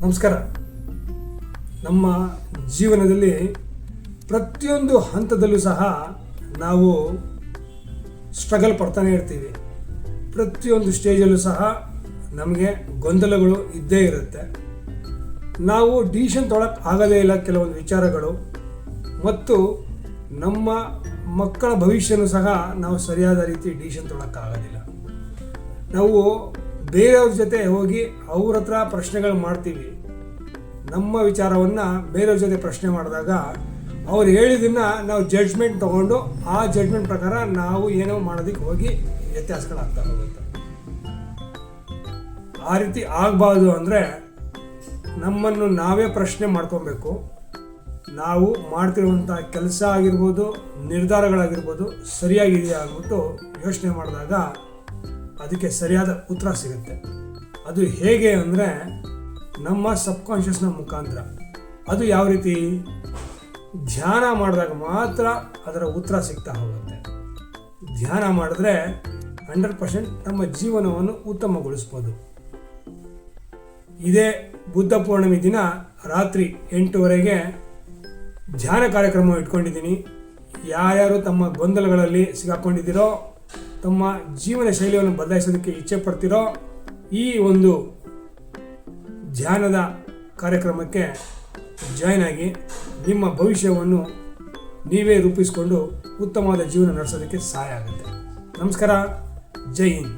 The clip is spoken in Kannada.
ನಮಸ್ಕಾರ. ನಮ್ಮ ಜೀವನದಲ್ಲಿ ಪ್ರತಿಯೊಂದು ಹಂತದಲ್ಲೂ ಸಹ ನಾವು ಸ್ಟ್ರಗಲ್ ಪಡ್ತಾನೆ ಇರ್ತೀವಿ. ಪ್ರತಿಯೊಂದು ಸ್ಟೇಜಲ್ಲೂ ಸಹ ನಮಗೆ ಗೊಂದಲಗಳು ಇದ್ದೇ ಇರುತ್ತೆ. ನಾವು ಡಿಸಿಷನ್ ತೊಗೊಳಕ್ಕೆ ಆಗದೇ ಇಲ್ಲ ಕೆಲವೊಂದು ವಿಚಾರಗಳು, ಮತ್ತು ನಮ್ಮ ಮಕ್ಕಳ ಭವಿಷ್ಯನೂ ಸಹ ನಾವು ಸರಿಯಾದ ರೀತಿ ಡಿಸಿಷನ್ ತೊಗೊಳಕ್ಕಾಗೋದಿಲ್ಲ. ನಾವು ಬೇರೆಯವ್ರ ಜೊತೆ ಹೋಗಿ ಅವ್ರ ಹತ್ರ ಪ್ರಶ್ನೆಗಳು ಮಾಡ್ತೀವಿ. ನಮ್ಮ ವಿಚಾರವನ್ನು ಬೇರೆಯವ್ರ ಜೊತೆ ಪ್ರಶ್ನೆ ಮಾಡಿದಾಗ ಅವ್ರು ಹೇಳಿದ್ದನ್ನು ನಾವು ಜಡ್ಜ್ಮೆಂಟ್ ತೊಗೊಂಡು ಆ ಜಡ್ಜ್ಮೆಂಟ್ ಪ್ರಕಾರ ನಾವು ಏನೋ ಮಾಡೋದಕ್ಕೆ ಹೋಗಿ ವ್ಯತ್ಯಾಸಗಳಾಗ್ತಾ ಹೋಗುತ್ತೆ. ಆ ರೀತಿ ಆಗಬಾರ್ದು ಅಂದರೆ ನಮ್ಮನ್ನು ನಾವೇ ಪ್ರಶ್ನೆ ಮಾಡ್ಕೊಬೇಕು. ನಾವು ಮಾಡ್ತಿರುವಂಥ ಕೆಲಸ ಆಗಿರ್ಬೋದು, ನಿರ್ಧಾರಗಳಾಗಿರ್ಬೋದು ಸರಿಯಾಗಿದೆಯಾ ಆಗ್ಬಿಟ್ಟು ಯೋಚನೆ ಮಾಡಿದಾಗ ಅದಕ್ಕೆ ಸರಿಯಾದ ಉತ್ತರ ಸಿಗುತ್ತೆ. ಅದು ಹೇಗೆ ಅಂದರೆ ನಮ್ಮ ಸಬ್ಕಾನ್ಷಿಯಸ್ನ ಮುಖಾಂತರ. ಅದು ಯಾವ ರೀತಿ? ಧ್ಯಾನ ಮಾಡಿದಾಗ ಮಾತ್ರ ಅದರ ಉತ್ತರ ಸಿಗ್ತಾ ಹೋಗುತ್ತೆ. ಧ್ಯಾನ ಮಾಡಿದ್ರೆ 100% ನಮ್ಮ ಜೀವನವನ್ನು ಉತ್ತಮಗೊಳಿಸ್ಬೋದು. ಇದೇ ಬುದ್ಧ ಪೂರ್ಣಿಮೆ ದಿನ ರಾತ್ರಿ 8:30ಗೆ ಧ್ಯಾನ ಕಾರ್ಯಕ್ರಮ ಇಟ್ಕೊಂಡಿದ್ದೀನಿ. ಯಾರ್ಯಾರು ತಮ್ಮ ಗೊಂದಲಗಳಲ್ಲಿ ಸಿಗಾಕೊಂಡಿದ್ದೀರೋ, ತಮ್ಮ ಜೀವನ ಶೈಲಿಯನ್ನು ಬದಲಾಯಿಸೋದಕ್ಕೆ ಇಚ್ಛೆ ಪಡ್ತಿರೋ, ಈ ಒಂದು ಧ್ಯಾನದ ಕಾರ್ಯಕ್ರಮಕ್ಕೆ ಜಾಯ್ನ್ ಆಗಿ ನಿಮ್ಮ ಭವಿಷ್ಯವನ್ನು ನೀವೇ ರೂಪಿಸಿಕೊಂಡು ಉತ್ತಮವಾದ ಜೀವನ ನಡೆಸೋದಕ್ಕೆ ಸಹಾಯ ಆಗುತ್ತೆ. ನಮಸ್ಕಾರ. ಜೈ ಹಿಂದ್.